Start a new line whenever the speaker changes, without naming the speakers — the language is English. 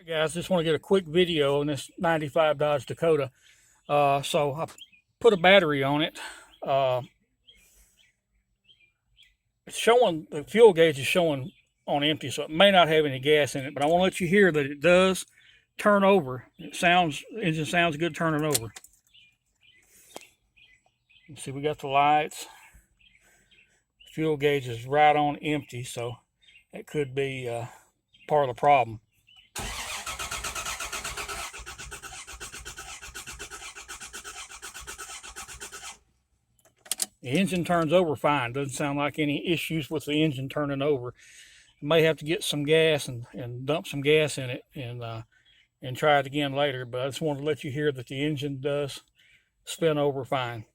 Guys, just want to get a quick video on this 95 Dodge Dakota. So I put a battery on it. It's showing, the fuel gauge is showing on empty, so it may not have any gas in it, but I want to let you hear that it does turn over. Engine sounds good turning over. You see, we got the lights. Fuel gauge is right on empty, so that could be part of the problem. The engine turns over fine. Doesn't sound like any issues with the engine turning over. You may have to get some gas and dump some gas in it and try it again later. But I just wanted to let you hear that the engine does spin over fine.